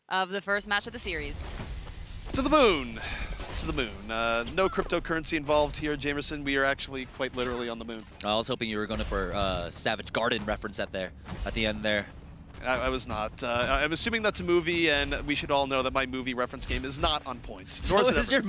of the first match of the series. To the moon. To the moon. No cryptocurrency involved here, Jamerson. We are actually quite literally on the moon. I was hoping you were going for Savage Garden reference at the end there. I was not. I'm assuming that's a movie, and we should all know that my movie reference game is not on point. So is your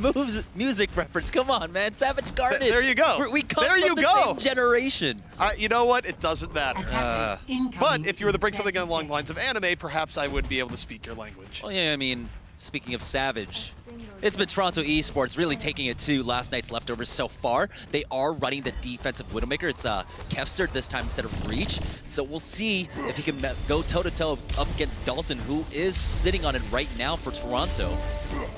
music reference. Come on, man. Savage Garden. There you go. We come from the same generation. You know what? It doesn't matter. But if you were to bring something along the lines of anime, perhaps I would be able to speak your language. Well, yeah, I mean, speaking of Savage, it's been Toronto Esports really taking it to last night's leftovers so far. They are running the defensive Widowmaker. It's Kevster this time instead of Reach. So we'll see if he can go toe-to-toe up against Dalton, who is sitting on it right now for Toronto.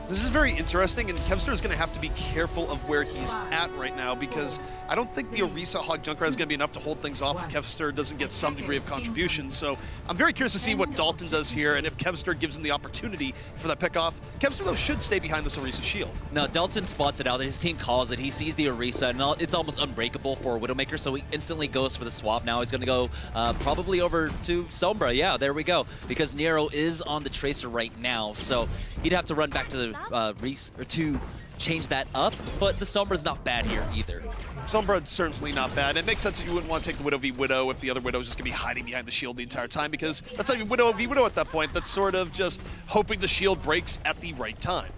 This is very interesting, and Kevster is going to have to be careful of where he's at right now, because I don't think the Orisa Hog Junkrat is going to be enough to hold things off if Kevster doesn't get some degree of contribution. So I'm very curious to see what Dalton does here, and if Kevster gives him the opportunity for that pickoff. Kevster, though, should stay behind this Orisa shield. No, Dalton spots it out. His team calls it. He sees the Orisa, and it's almost unbreakable for Widowmaker, so he instantly goes for the swap. Now he's going to go probably over to Sombra. Yeah, there we go, because Nero is on the Tracer right now, so he'd have to run back to the Reese or to change that up, but the Sombra's not bad here either. Sombra's certainly not bad. It makes sense that you wouldn't want to take the Widow v Widow if the other Widow is just going to be hiding behind the shield the entire time, because that's not even Widow v Widow at that point. That's sort of just hoping the shield breaks at the right time.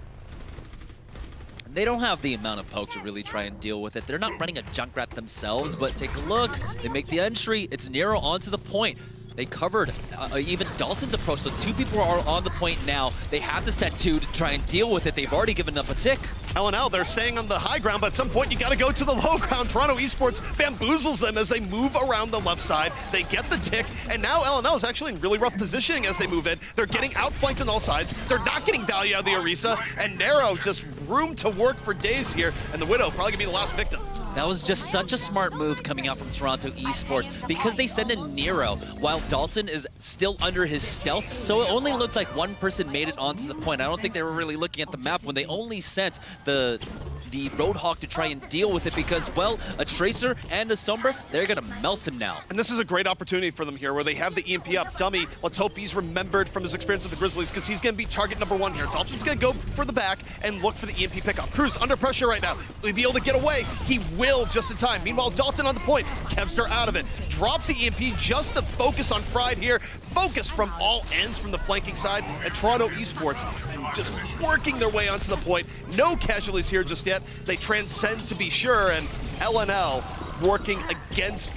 They don't have the amount of poke to really try and deal with it. They're not running a Junkrat themselves, but take a look. They make the entry. It's Nero onto the point. They covered even Dalton's approach, so two people are on the point now. They have to set two to try and deal with it. They've already given up a tick. LNL, they're staying on the high ground, but at some point you got to go to the low ground. Toronto Esports bamboozles them as they move around the left side. They get the tick, and now LNL is actually in really rough positioning as they move in. They're getting outflanked on all sides. They're not getting value out of the Orisa, and Nero just room to work for days here, and the Widow probably gonna be the last victim. That was just such a smart move coming out from Toronto Esports, because they send in Nero while Dalton is still under his stealth, so it only looked like one person made it onto the point. I don't think they were really looking at the map when they only sent the Roadhog to try and deal with it, because, well, a Tracer and a Sombra, they're going to melt him now. And this is a great opportunity for them here, where they have the EMP up. Dummy, let's hope he's remembered from his experience with the Grizzlies, because he's going to be target #1 here. Dalton's going to go for the back and look for the EMP pickup. Cruz under pressure right now. Will he be able to get away? He will just in time. Meanwhile, Dalton on the point. Kevster out of it. Drops the EMP just to focus on Fried here. Focus from all ends from the flanking side. And Toronto Esports just working their way onto the point. No casualties here just yet. They transcend to be sure, and LNL working against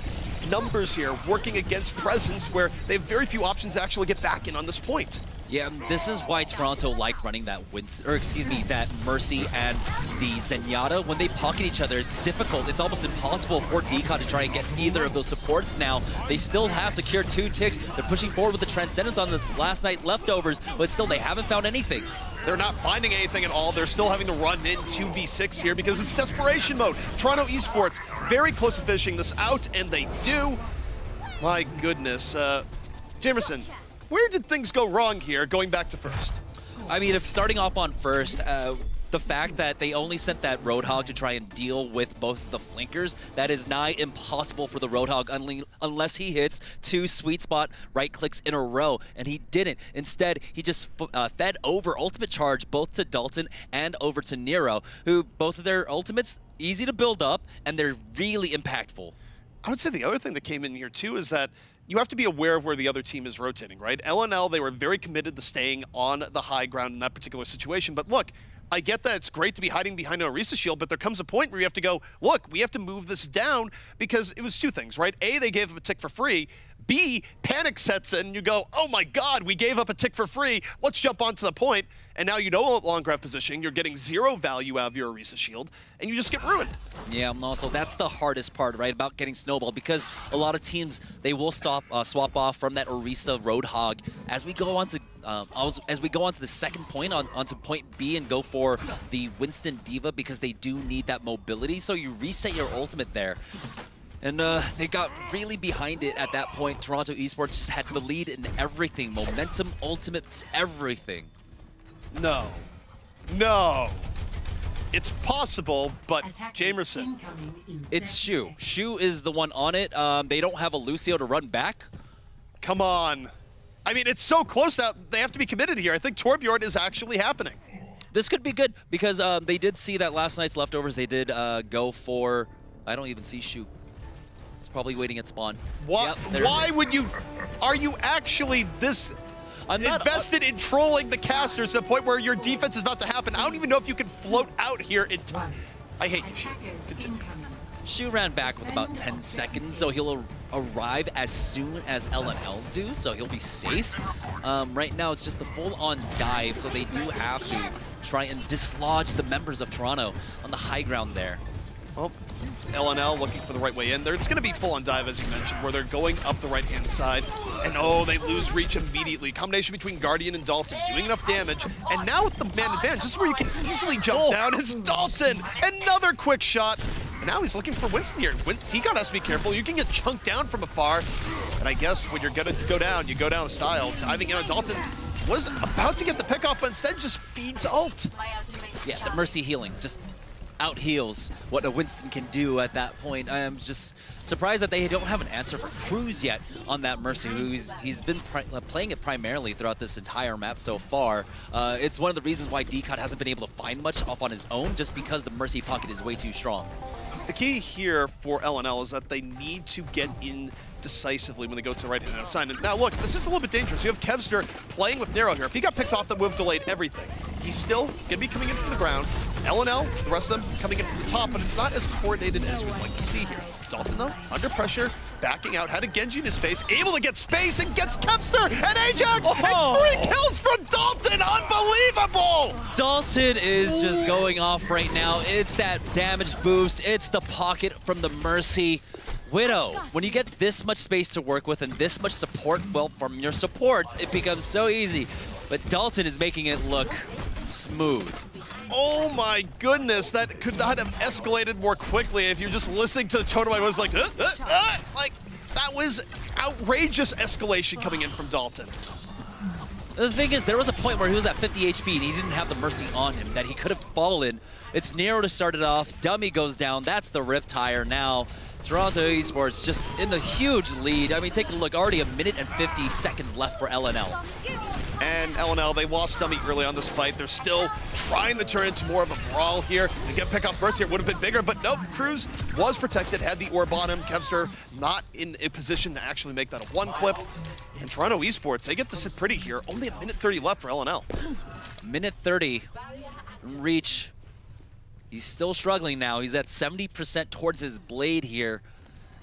numbers here, working against presence, where they have very few options to actually get back in on this point. Yeah, this is why Toronto liked running that that Mercy and the Zenyatta. When they pocket each other, it's difficult. It's almost impossible for DCOD to try and get either of those supports now. They still have secured 2 ticks. They're pushing forward with the Transcendence on this last night leftovers, but still they haven't found anything. They're not finding anything at all. They're still having to run in 2v6 here because it's desperation mode. Toronto Esports very close to finishing this out, and they do. My goodness. Jamerson, where did things go wrong here, going back to first? I mean, if starting off on first, the fact that they only sent that Roadhog to try and deal with both of the flankers, that is nigh impossible for the Roadhog unless he hits 2 sweet spot right clicks in a row, and he didn't. Instead, he just fed over ultimate charge both to Dalton and over to Nero, who both of their ultimates easy to build up, and they're really impactful. I would say the other thing that came in here too is that you have to be aware of where the other team is rotating, right? LNL, they were very committed to staying on the high ground in that particular situation, but look, I get that it's great to be hiding behind an Orisa shield, but there comes a point where you have to go, look, we have to move this down, because it was 2 things, right? A, they gave up a tick for free. B, panic sets in, and you go, oh my God, we gave up a tick for free. Let's jump onto the point. And now you no longer have positioning. You're getting 0 value out of your Orisa shield, and you just get ruined. Yeah, and also that's the hardest part, right, about getting snowballed, because a lot of teams, they will swap off from that Orisa Roadhog as we go on to the second point, onto point B, and go for the Winston Diva, because they do need that mobility. So you reset your ultimate there. And they got really behind it at that point. Toronto Esports just had the lead in everything. Momentum, ultimates, everything. No. No. It's possible, but Jamerson. It's Shu. Shu is the one on it. They don't have a Lucio to run back. Come on. I mean, it's so close now, they have to be committed here. I think Torbjorn is actually happening. This could be good because they did see that last night's leftovers. They did go for, I don't even see Shu. It's probably waiting at spawn. What? Yep, why would you, are you actually this invested in trolling the casters to the point where your defense is about to happen? I don't even know if you can float out here in time. I hate you, Shu. Continue. Shu ran back with about 10 seconds, so he'll arrive as soon as LNL do, so he'll be safe. Right now, it's just the full-on dive, so they do have to try and dislodge the members of Toronto on the high ground there. Well, LNL looking for the right way in. It's going to be full-on dive, as you mentioned, where they're going up the right-hand side. And oh, they lose reach immediately. Combination between Guardian and Dalton doing enough damage. And now with the man advantage, this is where you can easily jump down is Dalton. Another quick shot. And now he's looking for Winston here. Deacon has to be careful. You can get chunked down from afar. And I guess when you're going to go down, you go down style. Diving in on Dalton was about to get the pick off, but instead just feeds ult. Yeah, the Mercy healing just out heals what a Winston can do at that point. I am just surprised that they don't have an answer for Cruz yet on that Mercy, who he's been playing it primarily throughout this entire map so far. It's one of the reasons why Deacon hasn't been able to find much off on his own, just because the Mercy pocket is way too strong. The key here for LNL is that they need to get in decisively when they go to the right-hand side. And now look, this is a little bit dangerous. You have Kevster playing with Narrow here. If he got picked off, that would have delayed everything. He's still going to be coming in from the ground. LNL, the rest of them coming in from the top, but it's not as coordinated as we'd like to see here. Dalton, though, under pressure, backing out, had a Genji in his face, able to get space and gets Kevster and Ajax! Oh. And 3 kills from Dalton! Unbelievable! Dalton is just going off right now. It's that damage boost. It's the pocket from the Mercy. Widow, when you get this much space to work with and this much support, well, from your supports, it becomes so easy. But Dalton is making it look smooth. Oh my goodness, that could not have escalated more quickly if you're just listening to the tone. I was like, like, that was outrageous escalation coming in from Dalton. The thing is, there was a point where he was at 50 HP and he didn't have the Mercy on him, that he could have fallen. It's Nero to start it off. Dummy goes down. That's the Rip Tire now. Toronto Esports just in the huge lead. I mean, take a look, already 1 minute and 50 seconds left for LNL. And LNL, they lost Dummy early on this fight. They're still trying to turn into more of a brawl here. They get pick off Mercy, it would have been bigger, but nope, Cruz was protected, had the orb on him. Kevster not in a position to actually make that a 1 clip. And Toronto Esports, they get to sit pretty here. Only 1 minute 30 left for LNL. Minute 30, Reach. He's still struggling now. He's at 70% towards his blade here.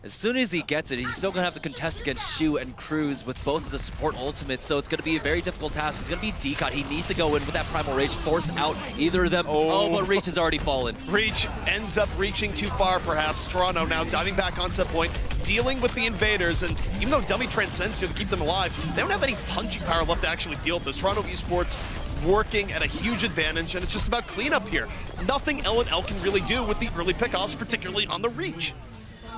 As soon as he gets it, he's still going to have to contest against Shu and Cruz with both of the support ultimates, so it's going to be a very difficult task. It's going to be Deacon. He needs to go in with that Primal Rage, force out either of them. Oh, but Reach has already fallen. Reach ends up reaching too far, perhaps. Toronto now diving back on set point, dealing with the invaders, and even though Dummy transcends here to keep them alive, they don't have any punching power left to actually deal with this. Toronto Esports working at a huge advantage, and it's just about cleanup here. Nothing LNL can really do with the early pickoffs, particularly on the Reach.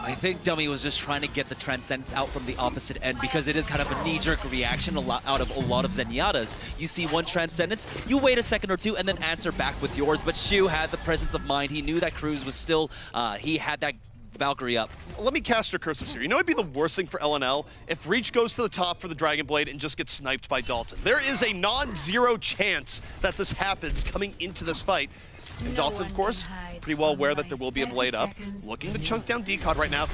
I think Dummy was just trying to get the Transcendence out from the opposite end because it is kind of a knee-jerk reaction out of a lot of Zenyatta's. You see one Transcendence, you wait a second or two and then answer back with yours, but Shu had the presence of mind. He knew that Cruz was still, he had that Valkyrie up. Let me cast your curses here. You know it'd be the worst thing for LNL? If Reach goes to the top for the Dragon Blade and just gets sniped by Dalton. There is a non-zero chance that this happens coming into this fight. And Dalton, of course, pretty well aware that there will be a blade up. Looking to chunk down Decod right now.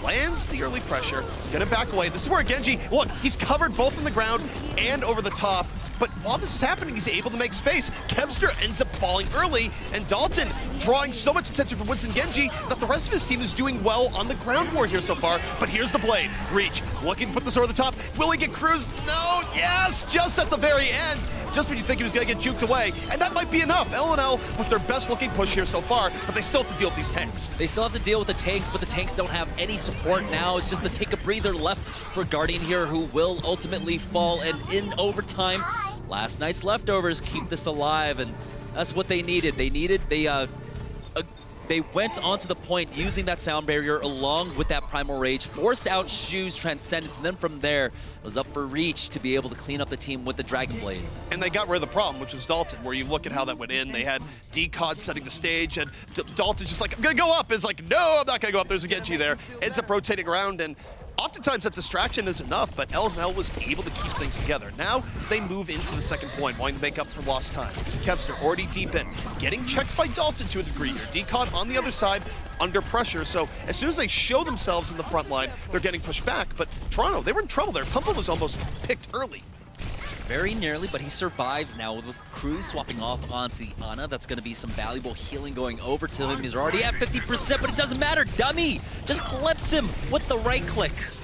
Lands the early pressure. Gonna back away. This is where Genji, look, he's covered both on the ground and over the top. But while this is happening, he's able to make space. Kevster ends up falling early, and Dalton drawing so much attention from Winston Genji that the rest of his team is doing well on the ground war here so far. But here's the blade. Reach, looking to put this over the top. Will he get Cruz? No, yes, just at the very end. Just when you think he was gonna get juked away. And that might be enough. LNL with their best looking push here so far, but they still have to deal with these tanks. They still have to deal with the tanks, but the tanks don't have any support now. It's just the take a breather left for Guardian here, who will ultimately fall. And in overtime, last night's leftovers keep this alive, and that's what they needed. They went onto the point using that sound barrier along with that Primal Rage, forced out Shu's Transcendence, and then from there, it was up for Reach to be able to clean up the team with the Dragon Blade. And they got rid of the problem, which was Dalton, where you look at how that went in. They had Decod setting the stage, and Dalton just like, I'm gonna go up. Is like, no, I'm not gonna go up. There's a Genji there. Ends up rotating around, and Oftentimes that distraction is enough, but LML was able to keep things together. Now they move into the second point, wanting to make up for lost time. Kevster already deep in, getting checked by Dalton to a degree here. Decon on the other side, under pressure, so as soon as they show themselves in the front line, they're getting pushed back. But Toronto, they were in trouble there. Pumble was almost picked early. Very nearly, but he survives now with Cruz swapping off onto the Ana. That's going to be some valuable healing going over to him. He's already at 50%, but it doesn't matter. Dummy just clips him with the right clicks.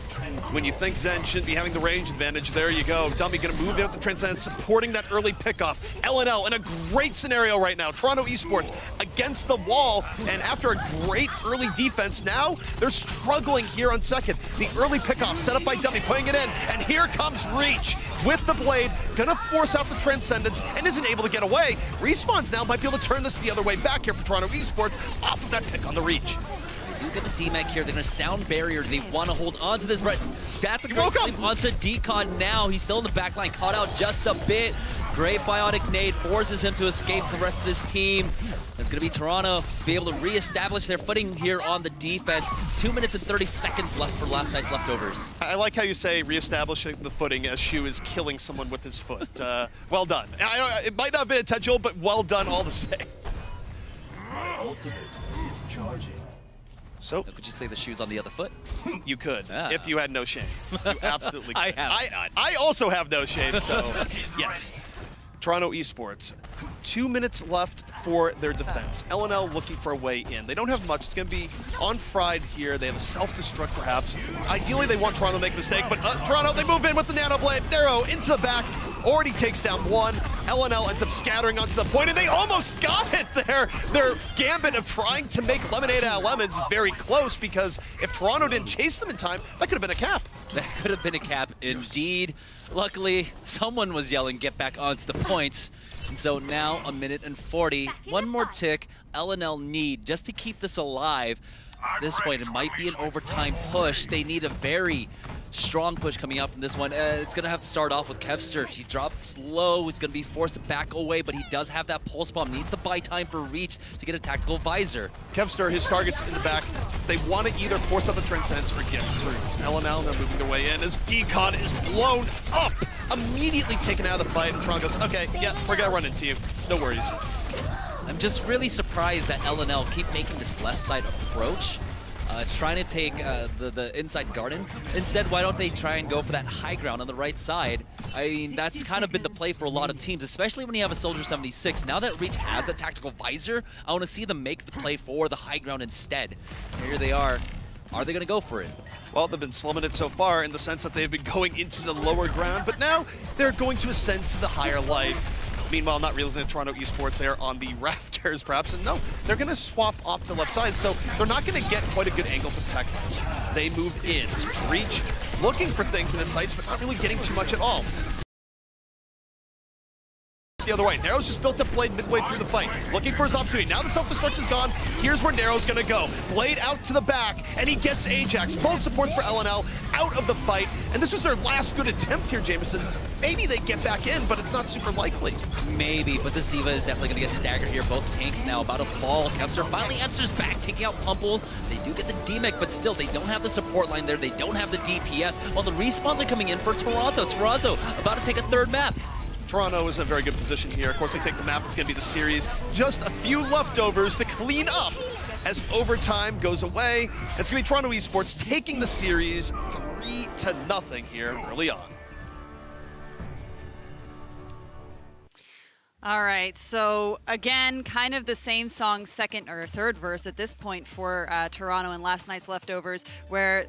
When you think Zen shouldn't be having the range advantage, there you go. Dummy gonna move in with the Transcendence, supporting that early pickoff. LNL in a great scenario right now. Toronto Esports against the wall, and after a great early defense, now they're struggling here on second. The early pickoff set up by Dummy, putting it in, and here comes Reach with the blade, gonna force out the Transcendence, and isn't able to get away. Respawns now might be able to turn this the other way back here for Toronto Esports off of that pick on the Reach. Do get the DMAC here. They're going to sound barrier. They want to hold on to this, but that's a great flip onto Decon now. He's still in the back line, caught out just a bit. Great bionic nade forces him to escape the rest of this team. It's going to be Toronto to be able to reestablish their footing here on the defense. 2 minutes and 30 seconds left for last night's leftovers. I like how you say reestablishing the footing as Shu is killing someone with his foot. Well done. It might not have been intentional, but well done all the same. Ultimate is charging. So, could you say the shoe's on the other foot? You could, if you had no shame. You absolutely could. I have none. I also have no shame, so yes. Toronto Esports, 2 minutes left for their defense. LNL looking for a way in. They don't have much. It's going to be on fried here. They have a self-destruct, perhaps. Ideally, they want Toronto to make a mistake, but Toronto, they move in with the Nano Blade. Narrow into the back. Already takes down one. LNL ends up scattering onto the point, and they almost got it there. Their gambit of trying to make lemonade out of lemons very close, because if Toronto didn't chase them in time, that could have been a cap. That could have been a cap indeed. Luckily, someone was yelling, get back onto the points. And so now, 1 minute and 40. One more tick LNL need just to keep this alive. At this point, it might be an overtime push. They need a very strong push coming out from this one. It's going to have to start off with Kevster. He dropped slow. He's going to be forced to back away, but he does have that pulse bomb. Needs to buy time for Reach to get a tactical visor. Kevster, his target's in the back. They want to either force out the Transcendence or get Cruz. LNL, they're moving their way in as Decon is blown up. Immediately taken out of the fight, and Tron goes, okay, yeah, we're going to run into you. No worries. I'm just really surprised that LNL keep making this left side approach. Trying to take the inside garden. Instead, why don't they try and go for that high ground on the right side? I mean, that's kind of been the play for a lot of teams, especially when you have a Soldier 76. Now that Reach has a tactical visor, I want to see them make the play for the high ground instead. Here they are. Are they going to go for it? Well, they've been slumming it so far in the sense that they've been going into the lower ground, but now they're going to ascend to the higher light. Meanwhile, not realizing that Toronto Esports there on the rafters, perhaps, and no, they're going to swap off to the left side, so they're not going to get quite a good angle for tech. They move in, Reach, looking for things in his sights, but not really getting too much at all. The other way, Narrow's just built up Blade midway through the fight, looking for his opportunity. Now the self-destruct is gone, here's where Narrow's gonna go. Blade out to the back, and he gets Ajax. Both supports for LNL out of the fight, and this was their last good attempt here, Jamerson. Maybe they get back in, but it's not super likely. Maybe, but this D.Va is definitely gonna get staggered here. Both tanks now about to fall. Kevster finally answers back, taking out Pumple. They do get the DMAC, but still, they don't have the support line there. They don't have the DPS, while the respawns are coming in for Toronto. Toronto about to take a third map. Toronto is in a very good position here. Of course, they take the map. It's going to be the series. Just a few leftovers to clean up as overtime goes away. It's going to be Toronto Esports taking the series 3-0 here early on. All right, so again, kind of the same song, second or third verse at this point for Toronto and last night's leftovers, where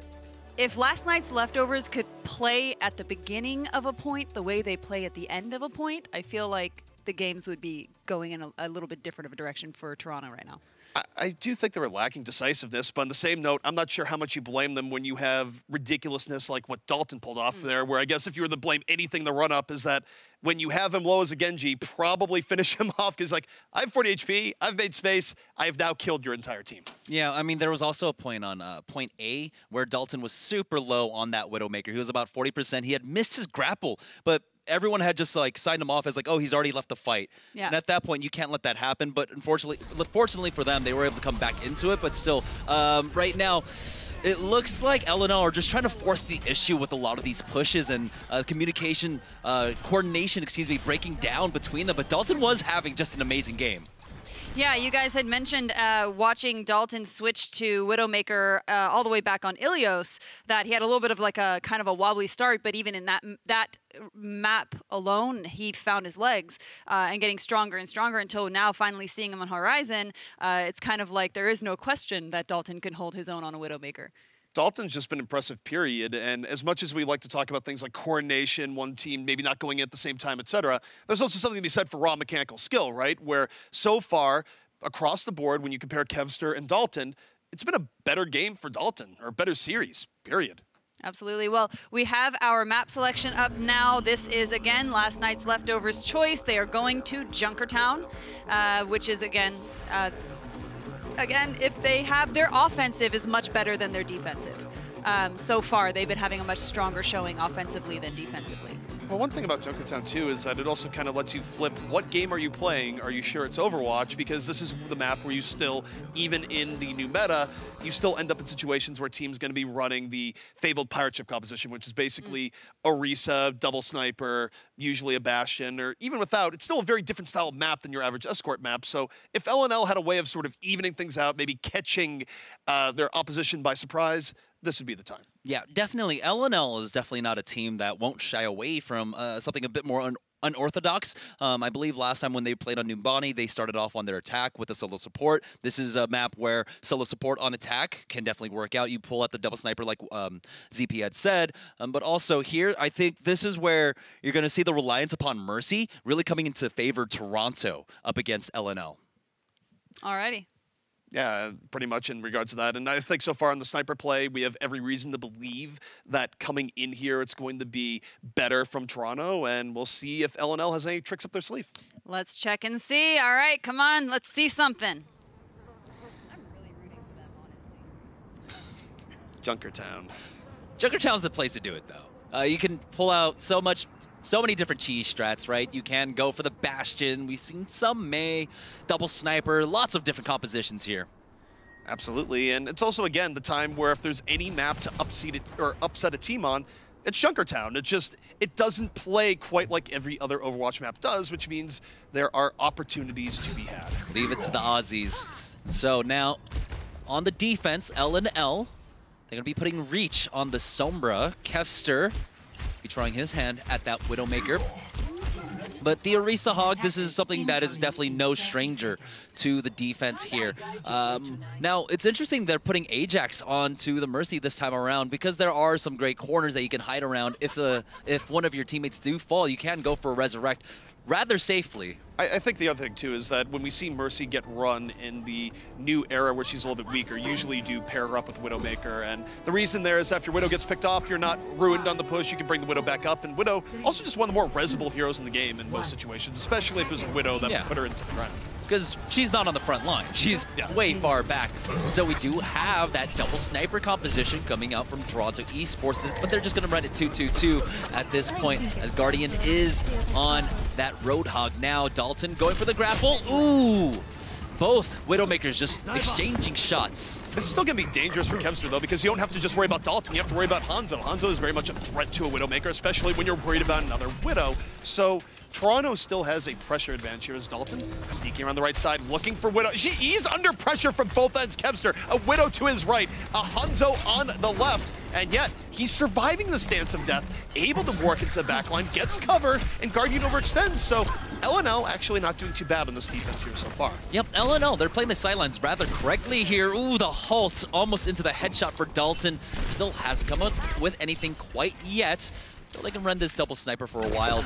if last night's leftovers could play at the beginning of a point the way they play at the end of a point, I feel like the games would be going in a little bit different of a direction for Toronto right now. I do think they were lacking decisiveness, but on the same note, I'm not sure how much you blame them when you have ridiculousness like what Dalton pulled off there, where I guess if you were to blame anything the run-up is that when you have him low as a Genji, probably finish him off because, like, I have 40 HP, I've made space, I have now killed your entire team. Yeah, I mean, there was also a point on point A where Dalton was super low on that Widowmaker. He was about 40%. He had missed his grapple, but everyone had just like signed him off as like, oh, he's already left the fight. Yeah. And at that point, you can't let that happen. But fortunately for them, they were able to come back into it. But still, right now, It looks like LNL are just trying to force the issue with a lot of these pushes and coordination, breaking down between them. But Dalton was having just an amazing game. Yeah, you guys had mentioned watching Dalton switch to Widowmaker all the way back on Ilios, that he had a little bit of like a kind of a wobbly start, but even in that map alone, he found his legs and getting stronger and stronger until now finally seeing him on Horizon. It's kind of like there is no question that Dalton can hold his own on a Widowmaker. Dalton's just been impressive, period. And as much as we like to talk about things like coordination, one team maybe not going in at the same time, etc., there's also something to be said for raw mechanical skill, right? Where so far, across the board, when you compare Kevster and Dalton, it's been a better game for Dalton, or a better series, period. Absolutely. Well, we have our map selection up now. This is, again, last night's Leftovers choice. They are going to Junkertown, which is, again, if they have their offensive is much better than their defensive. So far, they've been having a much stronger showing offensively than defensively. Well, one thing about Junkertown, too, is that it also kind of lets you flip what game are you playing? Are you sure it's Overwatch? Because this is the map where you still, even in the new meta, you still end up in situations where teams going to be running the fabled pirate ship composition, which is basically Orisa, double sniper, usually a Bastion, or even without, it's still a very different style of map than your average escort map. So if LNL had a way of sort of evening things out, maybe catching their opposition by surprise, this would be the time. Yeah, definitely. LNL is definitely not a team that won't shy away from something a bit more unorthodox. I believe last time when they played on Numbani, they started off on their attack with a solo support. This is a map where solo support on attack can definitely work out. You pull out the double sniper like ZP had said. But also here, I think this is where you're going to see the reliance upon Mercy really coming into favor Toronto up against LNL. Alrighty. Yeah, pretty much in regards to that. And I think so far in the sniper play, we have every reason to believe that coming in here, it's going to be better from Toronto, and we'll see if LNL has any tricks up their sleeve. Let's check and see. All right, come on, let's see something. I'm really rooting for them, honestly. Junkertown. Junkertown's the place to do it, though. You can pull out so many different cheese strats, right? You can go for the Bastion. We've seen some May, double sniper, lots of different compositions here. Absolutely, and it's also, again, the time where if there's any map to upset a team on, it's Junkertown. It doesn't play quite like every other Overwatch map does, which means there are opportunities to be had. Leave it to the Aussies. So now, on the defense, LNL, they're going to be putting Reach on the Sombra. Kevster be trying his hand at that Widowmaker. But the Orisa Hog, this is something that is definitely no stranger to the defense here. Now, it's interesting they're putting Ajax onto the Mercy this time around because there are some great corners that you can hide around. If one of your teammates do fall, you can go for a Resurrect rather safely. I think the other thing, too, is that when we see Mercy get run in the new era where she's a little bit weaker, usually you do pair her up with Widowmaker. And the reason there is after Widow gets picked off, you're not ruined on the push. You can bring the Widow back up. And Widow also just one of the more resable heroes in the game in most situations, especially if it was a Widow that put her into the ground. Because she's not on the front line. She's way far back. So we do have that double sniper composition coming out from Toronto Esports, but they're just going to run it 2-2-2 at this point as Guardian is on that Roadhog now. Dalton going for the grapple. Ooh! Both Widowmakers just exchanging shots. This is still going to be dangerous for Kevster, though, because you don't have to just worry about Dalton. You have to worry about Hanzo. Hanzo is very much a threat to a Widowmaker, especially when you're worried about another Widow. So Toronto still has a pressure advantage here as Dalton sneaking around the right side, looking for Widow. He's under pressure from both ends, Kevster. A Widow to his right, a Hanzo on the left, and yet he's surviving the stance of death, able to work into the backline, gets cover, and Guardian overextends. So LNL actually not doing too bad on this defense here so far. Yep, LNL, they're playing the sidelines rather correctly here. Ooh, the halt almost into the headshot for Dalton. Still hasn't come up with anything quite yet. So they can run this double sniper for a while.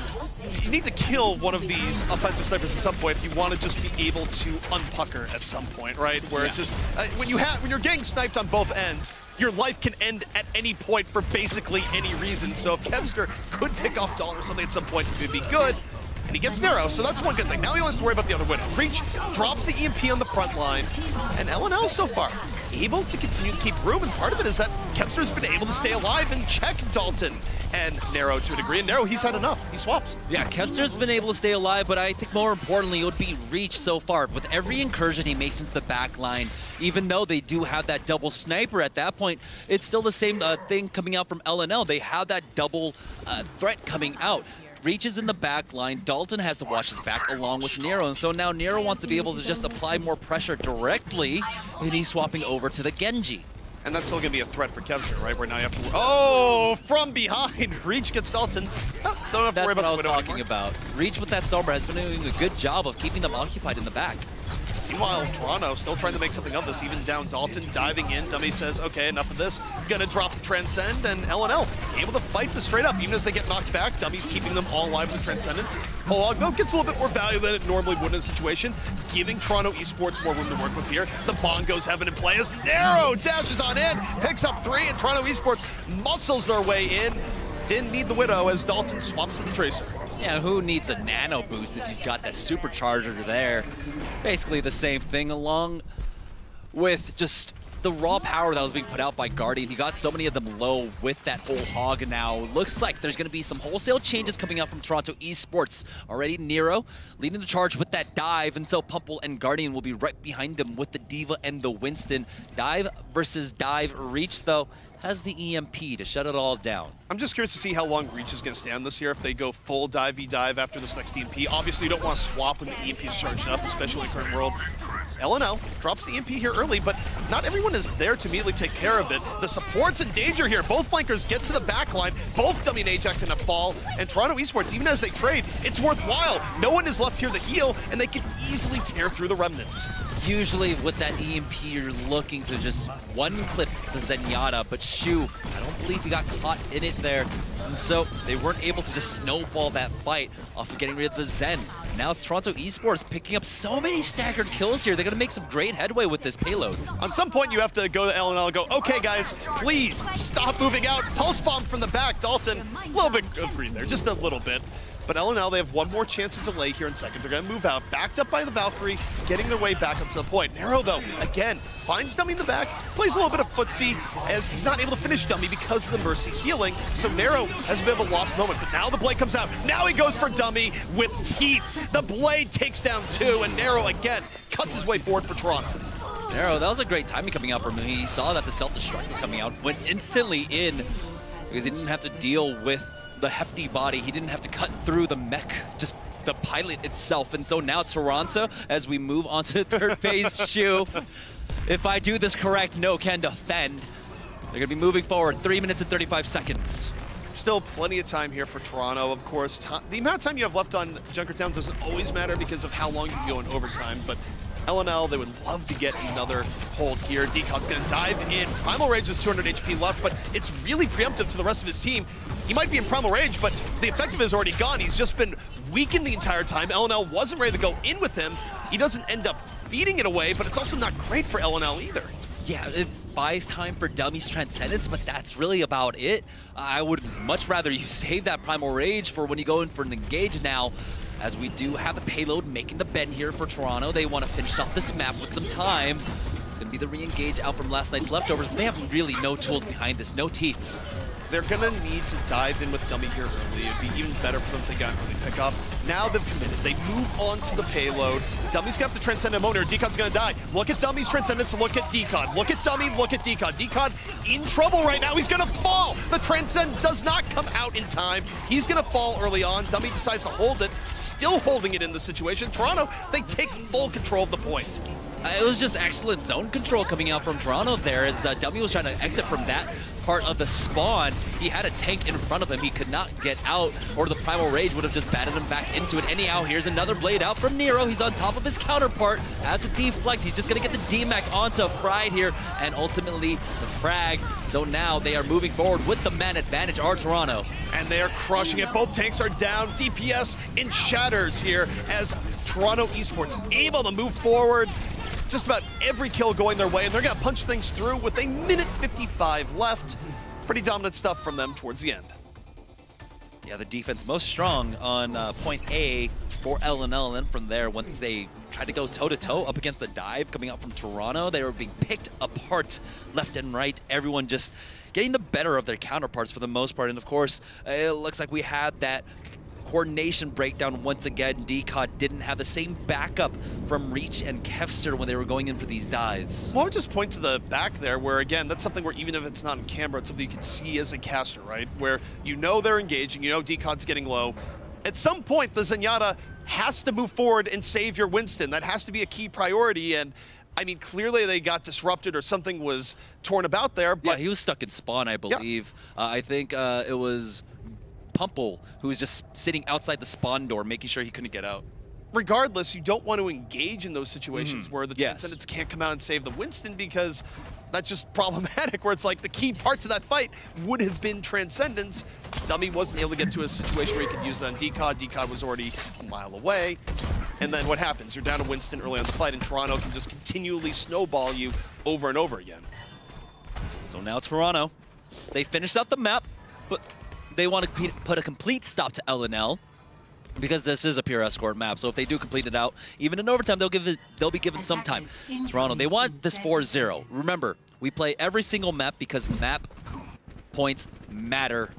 You need to kill one of these offensive snipers at some point if you want to just be able to unpucker at some point, right? Where it just when you're getting sniped on both ends, your life can end at any point for basically any reason. So if Kevster could pick off Dawn or something at some point, it would be good. And he gets narrow, so that's one good thing. Now he only has to worry about the other Widow. Reach drops the EMP on the front line, and LNL so far able to continue to keep room, and part of it is that Kevster's been able to stay alive and check Dalton. and Nero to a degree. And Nero, he's had enough. He swaps. Yeah, Kevster's been able to stay alive, but I think more importantly, it would be Reach so far. With every incursion he makes into the back line, even though they do have that double sniper at that point, it's still the same thing coming out from LNL. They have that double threat coming out. Reach is in the back line. Dalton has to watch his back along with Nero, and so now Nero wants to be able to just apply more pressure directly, and he's swapping over to the Genji. And that's still going to be a threat for Kevster, right? Where now you have to... Oh, from behind. Reach gets Dalton. Oh, don't have to worry about the Widow That's what I was talking anymore. about. Reach with that Sombra has been doing a good job of keeping them occupied in the back. Meanwhile, Toronto still trying to make something of this, even down Dalton, diving in. Dummy says, okay, enough of this. Gonna drop the Transcend, and LNL able to fight this straight up, even as they get knocked back. Dummy's keeping them all alive with the Transcendence. Polog, though, gets a little bit more value than it normally would in a situation, giving Toronto Esports more room to work with here. The Bongos have it in play as Nero dashes on in, picks up 3, and Toronto Esports muscles their way in. Didn't need the Widow as Dalton swaps to the Tracer. Yeah, who needs a nano boost if you've got that supercharger there? Basically the same thing, along with just the raw power that was being put out by Guardian. He got so many of them low with that whole hog now. Looks like there's going to be some wholesale changes coming out from Toronto Esports. Already Nero leading the charge with that dive, and so Pumple and Guardian will be right behind him with the Diva and the Winston. Dive versus dive. Reach, though, has the EMP to shut it all down. I'm just curious to see how long Reach is going to stand this year if they go full dive-y-dive after this next EMP. Obviously, you don't want to swap when the EMP is charged up, especially in the current world. LNL drops the EMP here early, but not everyone is there to immediately take care of it. The support's in danger here. Both flankers get to the back line. Both Dummy and Ajax in a fall, and Toronto Esports, even as they trade, it's worthwhile. No one is left here to heal, and they can easily tear through the remnants. Usually with that EMP, you're looking to just one-clip the Zenyatta, but Shu, I don't believe he got caught in it there. And so they weren't able to just snowball that fight off of getting rid of the Zen. Now it's Toronto Esports picking up so many staggered kills here. They're going to make some great headway with this payload. On some point, you have to go to LNL and go, okay, guys, please stop moving out. Pulse bomb from the back. Dalton, a little bit of green there, just a little bit. But LNL, they have one more chance to delay here in second. They're going to move out, backed up by the Valkyrie, getting their way back up to the point. Nero, though, again, finds Dummy in the back, plays a little bit of footsie as he's not able to finish Dummy because of the Mercy healing. So Nero has a bit of a lost moment, but now the blade comes out. Now he goes for Dummy with teeth. The blade takes down 2, and Nero, again, cuts his way forward for Toronto. Nero, that was a great timing coming out from him. He saw that the self-destruct was coming out, went instantly in because he didn't have to deal with the hefty body. He didn't have to cut through the mech, just the pilot itself. And so now Toronto, as we move on to third phase, Shu, if I do this correct, no can defend. They're going to be moving forward 3 minutes and 35 seconds. Still plenty of time here for Toronto, of course. The amount of time you have left on Junkertown doesn't always matter because of how long you can go in overtime, but LNL, they would love to get another hold here. Decod's gonna dive in. Primal Rage has 200 HP left, but it's really preemptive to the rest of his team. He might be in Primal Rage, but the effective is already gone. He's just been weakened the entire time. LNL wasn't ready to go in with him. He doesn't end up feeding it away, but it's also not great for LNL either. Yeah, it buys time for Dummy's Transcendence, but that's really about it. I would much rather you save that Primal Rage for when you go in for an engage now, as we do have the payload making the bend here for Toronto. They want to finish off this map with some time. It's going to be the re-engage out from last night's leftovers. They have really no tools behind this, no teeth. They're gonna need to dive in with Dummy here early. It'd be even better for them if they got an early pickup. Now they've committed. They move on to the payload. Dummy's got to transcend him here. Decod's gonna die. Look at Dummy's Transcendence, look at Decod. Look at Dummy, look at Decod. Decod in trouble right now. He's gonna fall. The Transcend does not come out in time. He's gonna fall early on. Dummy decides to hold it, still holding it in the situation. Toronto, they take full control of the point. It was just excellent zone control coming out from Toronto there as Dummy was trying to exit from that part of the spawn. He had a tank in front of him. He could not get out, or the Primal Rage would have just batted him back into it. Anyhow, here's another blade out from Nero. He's on top of his counterpart. As a deflect, he's just going to get the D-Mech onto Fried here, and ultimately the frag. So now they are moving forward with the man advantage, are Toronto. And they are crushing it. Both tanks are down. DPS in shatters here as Toronto Esports able to move forward. Just about every kill going their way, and they're going to punch things through with a minute 55 left. Pretty dominant stuff from them towards the end. Yeah, the defense most strong on point A for LNL, and then from there, once they tried to go toe-to-toe up against the dive coming out from Toronto, they were being picked apart left and right. Everyone just getting the better of their counterparts for the most part. And of course, it looks like we had that coordination breakdown once again. DCOD didn't have the same backup from Reach and Kevster when they were going in for these dives. Well, I would just point to the back there where, again, that's something where even if it's not in camera, it's something you can see as a caster, right? Where you know they're engaging, you know DCOD's getting low. At some point, the Zenyatta has to move forward and save your Winston. That has to be a key priority, and I mean, clearly they got disrupted or something was torn about there. But yeah, he was stuck in spawn, I believe. Yeah. I think it was Pumple, who was just sitting outside the spawn door, making sure he couldn't get out. Regardless, you don't want to engage in those situations where the Transcendents can't come out and save the Winston, because that's just problematic, where it's like the key part to that fight would have been Transcendence. Dummy wasn't able to get to a situation where he could use that on DCOD. DCOD was already a mile away. And then what happens? You're down to Winston early on the fight, and Toronto can just continually snowball you over and over again. So now Toronto, they finished out the map, but they want to put a complete stop to LNL, because this is a pure escort map. So if they do complete it out, even in overtime, they'll be given some time. Toronto, they want this 4-0. Remember, we play every single map because map points matter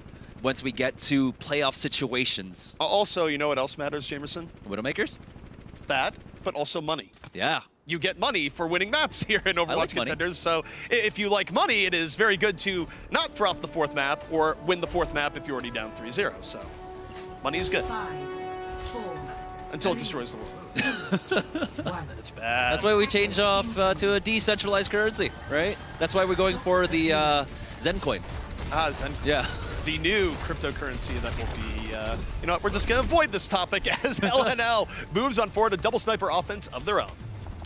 once we get to playoff situations. Also, you know what else matters, Jamerson? Widowmakers? That, but also money. Yeah. You get money for winning maps here in Overwatch Contenders, so if you like money, it is very good to not drop the 4th map or win the 4th map if you're already down 3-0, so money is good. 5, 4, until it destroys the world. It's bad. That's why we change off to a decentralized currency, right? That's why we're going for the Zen coin. Ah, Zen coin. Yeah. The new cryptocurrency that will be, you know what, we're just going to avoid this topic as LNL moves on forward a double sniper offense of their own.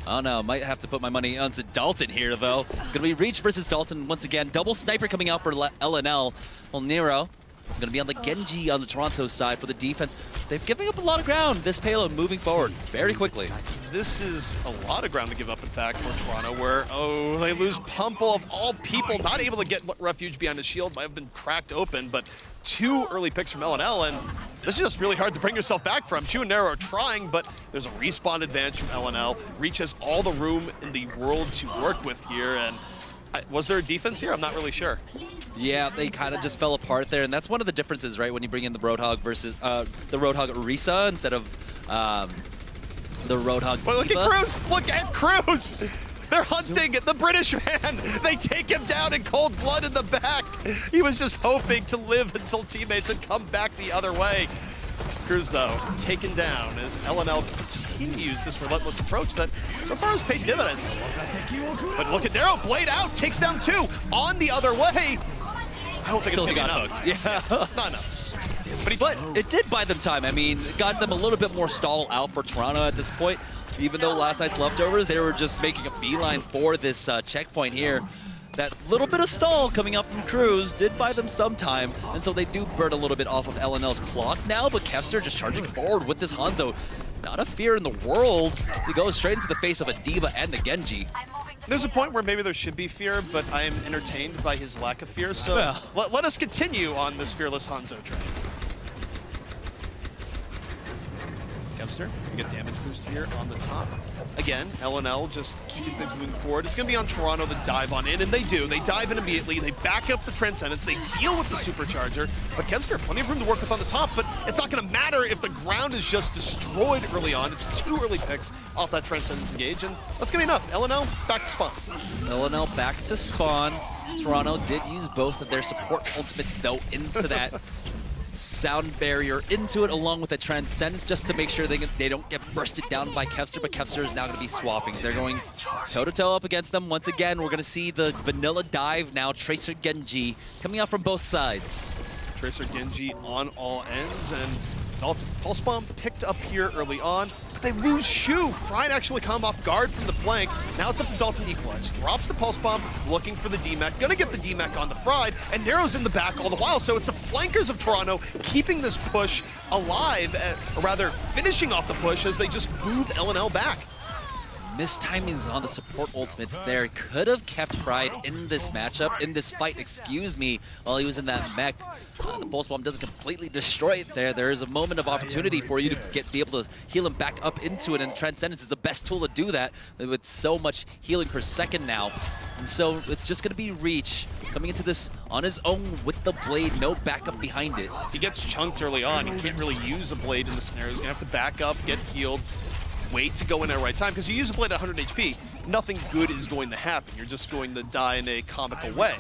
Oh no, might have to put my money onto Dalton here though. It's going to be Reach versus Dalton once again. Double sniper coming out for LNL. Well, Nero is going to be on the Genji on the Toronto side for the defense. They've given up a lot of ground. This payload moving forward very quickly. This is a lot of ground to give up, in fact, for Toronto, where, oh, they lose Pumple of all people, not able to get refuge behind the shield, might have been cracked open, but 2 early picks from LNL, and this is just really hard to bring yourself back from. Chu and Nero are trying, but there's a respawn advantage from LNL. Reach has all the room in the world to work with here, and was there a defense here? I'm not really sure. Yeah, they kind of just fell apart there, and that's one of the differences, right, when you bring in the Roadhog versus the Roadhog Orisa instead of the Roadhog Well, look at Cruz! Look at Cruz! They're hunting the British man! They take him down in cold blood in the back! He was just hoping to live until teammates had come back the other way. Cruz, though, taken down as LNL continues this relentless approach that so far has paid dividends. But look at Nero, blade out, takes down 2 on the other way. I don't think it's going to be enough. Yeah. Not enough. But it did buy them time. I mean, it got them a little bit more stall out for Toronto at this point. Even though last night's leftovers, they were just making a beeline for this checkpoint here. That little bit of stall coming up from Cruz did buy them some time, and so they do burn a little bit off of LNL's clock now, but Kevster just charging forward with this Hanzo. Not a fear in the world to go straight into the face of a D.Va and the Genji. There's a point where maybe there should be fear, but I am entertained by his lack of fear, so yeah. let us continue on this fearless Hanzo train. Kevster, we get damage boost here on the top. Again, LNL just keeping things moving forward. It's going to be on Toronto to dive on in, and they do. They dive in immediately. They back up the Transcendence. They deal with the Supercharger. But Kevster, plenty of room to work with on the top, but it's not going to matter if the ground is just destroyed early on. It's 2 early picks off that Transcendence engage, and that's going to be enough. LNL, back to spawn. LNL back to spawn. Toronto did use both of their support ultimates, though, into that sound barrier into it, along with the Transcendence, just to make sure they don't get bursted down by Kevster, but Kevster is now going to be swapping. They're going toe-to-toe up against them. Once again, we're going to see the vanilla dive now. Tracer Genji coming out from both sides. Tracer Genji on all ends, and Dalton Pulse Bomb picked up here early on, but they lose Shu. Fried actually come off guard from the flank. Now it's up to Dalton to equalize. Drops the Pulse Bomb, looking for the D-Mech. Gonna get the D-Mech on the Fried, and Nero's in the back all the while, so it's the flankers of Toronto keeping this push alive, or rather finishing off the push as they just moved LNL back. missed timings on the support ultimates there could have kept Pride in this matchup, in this fight, excuse me, while he was in that mech. The Pulse Bomb doesn't completely destroy it there. There is a moment of opportunity for you to be able to heal him back up into it, and Transcendence is the best tool to do that with so much healing per second now. And so it's just going to be Reach coming into this on his own with the blade, no backup behind it. He gets chunked early on. He can't really use a blade in the scenario. He's going to have to back up, get healed, wait to go in at the right time, because you use a blade at 100 HP, nothing good is going to happen. You're just going to die in a comical way.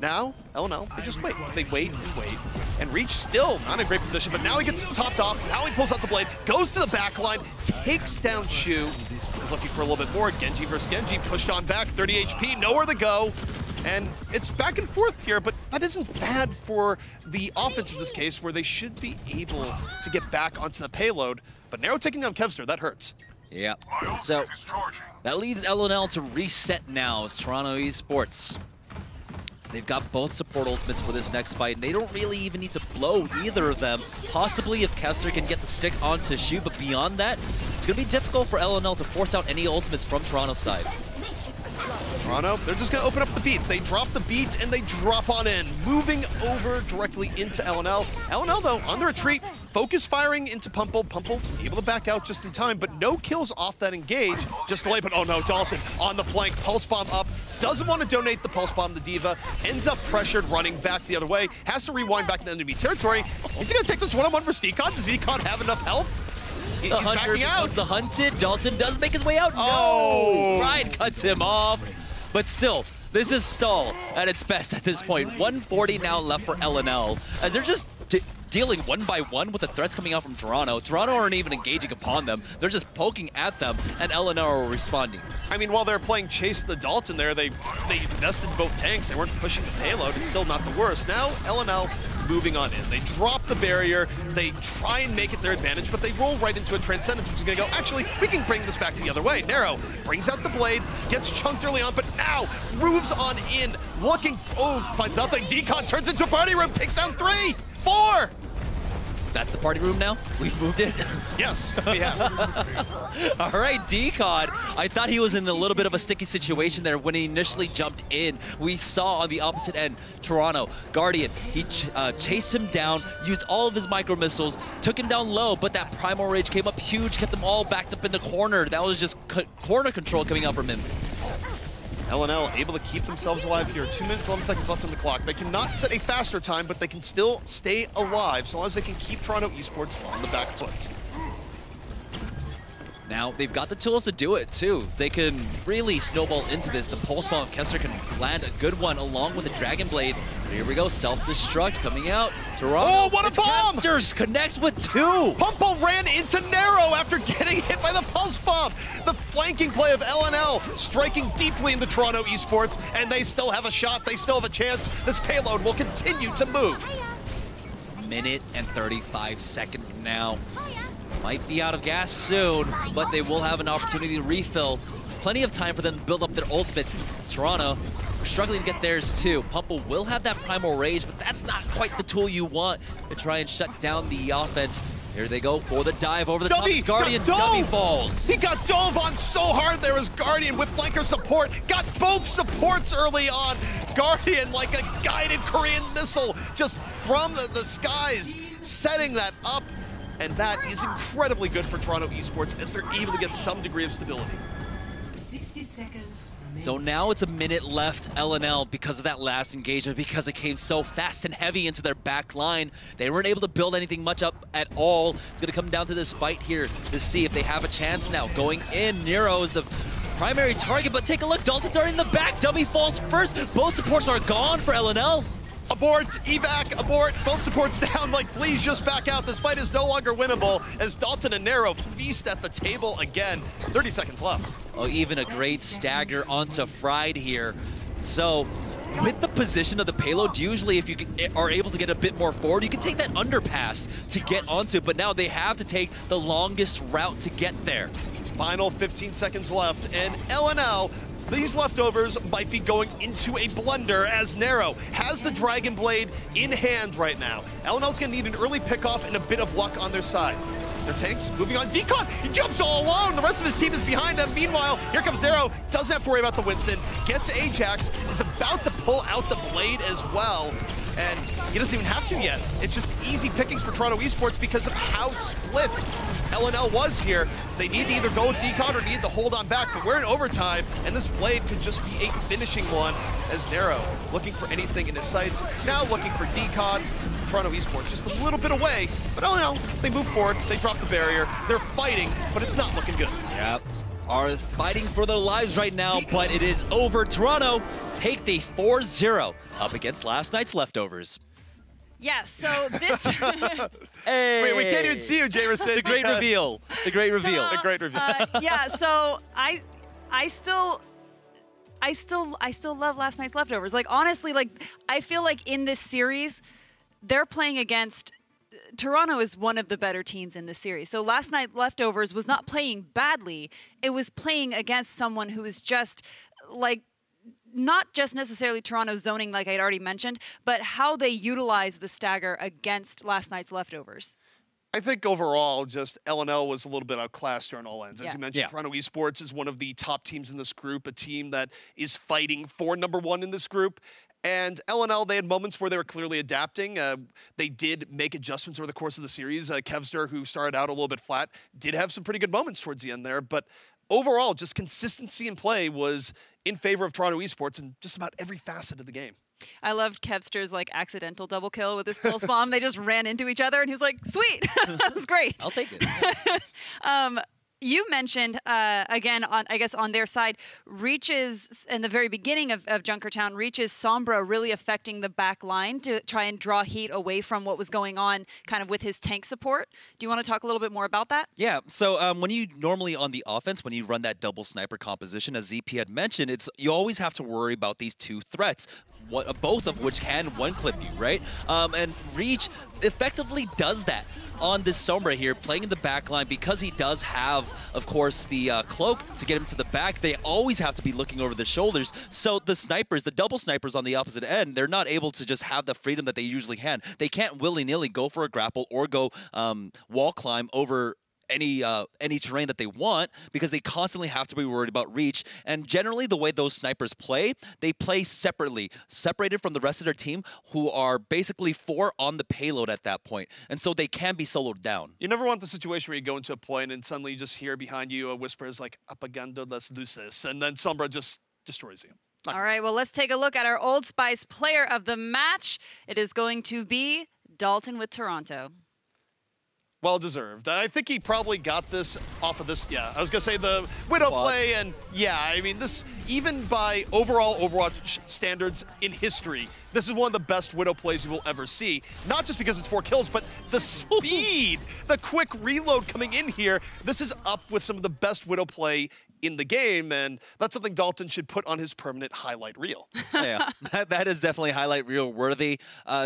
Now, LNL, they just wait. They wait and wait. And Reach still not in a great position, but now he gets topped off. Now he pulls out the blade, goes to the back line, takes down Shu. Is looking for a little bit more. Genji versus Genji, pushed on back, 30 HP, nowhere to go. And it's back and forth here, but that isn't bad for the offense in this case, where they should be able to get back onto the payload. But Nero taking down Kevster, that hurts. Yeah, so that leaves LNL to reset now as Toronto Esports. They've got both support ultimates for this next fight, and they don't really even need to blow either of them. Possibly if Kevster can get the stick onto Shu, but beyond that, it's going to be difficult for LNL to force out any ultimates from Toronto's side. Toronto, they're just going to open up the beat. They drop the beat and they drop on in, moving over directly into LNL. LNL, though, on the retreat, focus firing into Pumple. Pumple able to back out just in time, but no kills off that engage. Just delay, but oh no, Dalton on the flank, Pulse Bomb up. Doesn't want to donate the Pulse Bomb to D.Va. Ends up pressured, running back the other way. Has to rewind back into enemy territory. Is he going to take this one-on-one for Decon? Does Decon have enough health? He's backing out. The hunted. Dalton does make his way out. Oh. No! Pride cuts him off. But still, this is stall at its best at this point. 140 now left for LNL, as they're just dealing one by one with the threats coming out from Toronto. Toronto aren't even engaging upon them. They're just poking at them, and LNL are responding. I mean, while they're playing Chase the Dalton there, they invested both tanks. They weren't pushing the payload. It's still not the worst. Now, LNL moving on in. They drop the barrier. They try and make it their advantage, but they roll right into a Transcendence, which is going to go, actually, we can bring this back the other way. Nero brings out the blade, gets chunked early on, but now moves on in, looking, finds nothing. Decon turns into a party room, takes down 3, 4. That's the party room now? We've moved it? Yes, we have. All right, Decon. I thought he was in a little bit of a sticky situation there when he initially jumped in. We saw on the opposite end, Toronto, Guardian. He chased him down, used all of his micro missiles, took him down low, but that Primal Rage came up huge, kept them all backed up in the corner. That was just corner control coming out from him. LNL able to keep themselves alive here. 2 minutes, 11 seconds left on the clock. They cannot set a faster time, but they can still stay alive so long as they can keep Toronto Esports on the back foot. Now, they've got the tools to do it, too. They can really snowball into this. The Pulse Bomb of Kevster can land a good one along with the Dragon Blade. Here we go, self-destruct coming out. Toronto, oh, what a bomb! Kevster connects with 2! Pumple ran into Nero after getting hit by the Pulse Bomb. The flanking play of LNL striking deeply into Toronto Esports, and they still have a shot, they still have a chance. This payload will continue to move. Minute and 35 seconds now. Might be out of gas soon, but they will have an opportunity to refill. Plenty of time for them to build up their ultimates. Toronto are struggling to get theirs too. Pumple will have that Primal Rage, but that's not quite the tool you want to try and shut down the offense. Here they go for the dive over the top. Guardian dummy falls. He got dove on so hard there as Guardian with flanker support. Got both supports early on. Guardian like a guided Korean missile just from the skies, setting that up. And that is incredibly good for Toronto Esports as they're able to get some degree of stability. 60 seconds. So now it's a minute left, LNL, because of that last engagement, because it came so fast and heavy into their back line. They weren't able to build anything much up at all. It's gonna come down to this fight here to see if they have a chance now. Going in, Nero is the primary target, but take a look, Dalton starting in the back, dummy falls first. Both supports are gone for LNL. Abort, evac, abort, both supports down, like please just back out. This fight is no longer winnable as Dalton and Nero feast at the table again. 30 seconds left. Oh, even a great stagger onto Fried here. So, with the position of the payload, usually if you are able to get a bit more forward, you can take that underpass to get onto, but now they have to take the longest route to get there. Final 15 seconds left, and LNL, these leftovers might be going into a blunder as Nero has the Dragon Blade in hand right now. LNL's gonna need an early pickoff and a bit of luck on their side. Their tanks moving on. Decon, he jumps all alone. The rest of his team is behind him. Meanwhile, here comes Nero. Doesn't have to worry about the Winston. Gets Ajax. Is about to pull out the Blade as well. And he doesn't even have to yet. It's just easy pickings for Toronto Esports because of how split LNL was here. They need to either go with Decon or need to hold on back, but we're in overtime, and this Blade could just be a finishing one as Nero looking for anything in his sights. Now looking for Decon. Toronto Esports just a little bit away, but LNL, they move forward, they drop the barrier, they're fighting, but it's not looking good. Yep. Are fighting for their lives right now, but it is over. Toronto take the 4-0 up against last night's leftovers. Yeah, so this... Hey. Wait, we can't even see you, Jamerson. The great reveal. The great reveal. The great reveal. Yeah, so I still love last night's leftovers. Like, honestly, like, I feel like in this series, they're playing against... Toronto is one of the better teams in this series. So last night, Leftovers was not playing badly. It was playing against someone who is just, like, not just necessarily Toronto zoning, like I'd already mentioned, but how they utilize the stagger against last night's Leftovers. I think overall, just LNL was a little bit outclassed here on all ends. As you mentioned, Toronto Esports is one of the top teams in this group, a team that is fighting for #1 in this group. And LNL, they had moments where they were clearly adapting. They did make adjustments over the course of the series. Kevster, who started out a little bit flat, did have some pretty good moments towards the end there. But overall, just consistency in play was in favor of Toronto Esports in just about every facet of the game. I loved Kevster's like accidental double kill with his pulse bomb. They just ran into each other, and he was like, "Sweet, that was great." I'll take it. You mentioned, again, I guess on their side, Reach's, in the very beginning of Junkertown, Reach's Sombra really affecting the back line to try and draw heat away from what was going on kind of with his tank support. Do you want to talk a little bit more about that? Yeah, so when you normally on the offense, when you run that double sniper composition, as ZP had mentioned, you always have to worry about these two threats, both of which can one-clip you, right? And Reach effectively does that on this Sombra here, playing in the back line because he does have, of course, the cloak to get him to the back. They always have to be looking over the shoulders. So the snipers, the double snipers on the opposite end, they're not able to just have the freedom that they usually can. They can't willy-nilly go for a grapple or go wall climb over any terrain that they want because they constantly have to be worried about Reach. And generally, the way those snipers play, they play separately, separated from the rest of their team, who are basically 4 on the payload at that point. And so they can be soloed down. You never want the situation where you go into a point and suddenly you just hear behind you a whisper is like, "Apagando las luces," and then Sombra just destroys you. All right, well, let's take a look at our Old Spice player of the match. It is going to be Dalton with Toronto. Well deserved. I think he probably got this off of this. Yeah, I was gonna say the Widow play, and yeah, I mean this, even by overall Overwatch standards in history, this is one of the best Widow plays you will ever see. Not just because it's 4 kills, but the speed, the quick reload coming in here. This is up with some of the best Widow play in the game, and that's something Dalton should put on his permanent highlight reel. Yeah, that is definitely highlight reel worthy.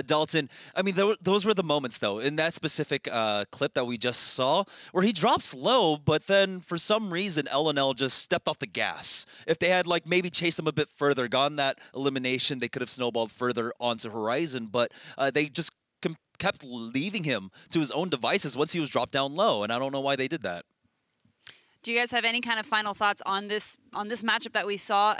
Dalton, I mean, those were the moments, though, in that specific clip that we just saw, where he drops low, but then for some reason, LNL just stepped off the gas. If they had, like, maybe chased him a bit further, gotten that elimination, they could have snowballed further onto Horizon, but they just kept leaving him to his own devices once he was dropped down low, and I don't know why they did that. Do you guys have any kind of final thoughts on this matchup that we saw?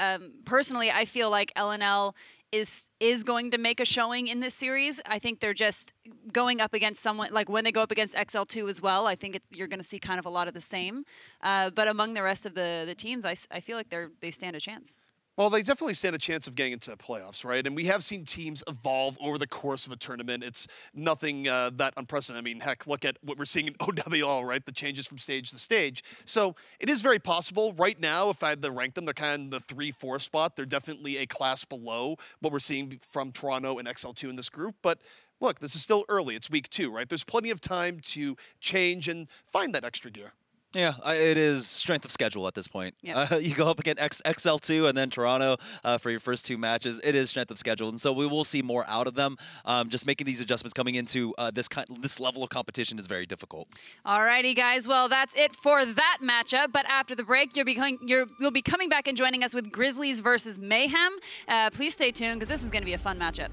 Personally, I feel like LNL is going to make a showing in this series. I think they're just going up against someone, like when they go up against XL2 as well, I think you're going to see kind of a lot of the same. But among the rest of the teams, I feel like they stand a chance. Well, they definitely stand a chance of getting into playoffs, right? And we have seen teams evolve over the course of a tournament. It's nothing that unprecedented. I mean, heck, look at what we're seeing in OWL, right? The changes from stage to stage. So it is very possible. Right now, if I had to rank them, they're kind of the 3-4 spot. They're definitely a class below what we're seeing from Toronto and XL2 in this group. But look, this is still early. It's week 2, right? There's plenty of time to change and find that extra gear. Yeah, it is strength of schedule at this point. Yep. You go up against XL2 and then Toronto for your first 2 matches. It is strength of schedule, and so we will see more out of them. Just making these adjustments coming into this level of competition is very difficult. Alrighty, guys. Well, that's it for that matchup. But after the break, you'll be coming back and joining us with Grizzlies versus Mayhem. Please stay tuned because this is going to be a fun matchup.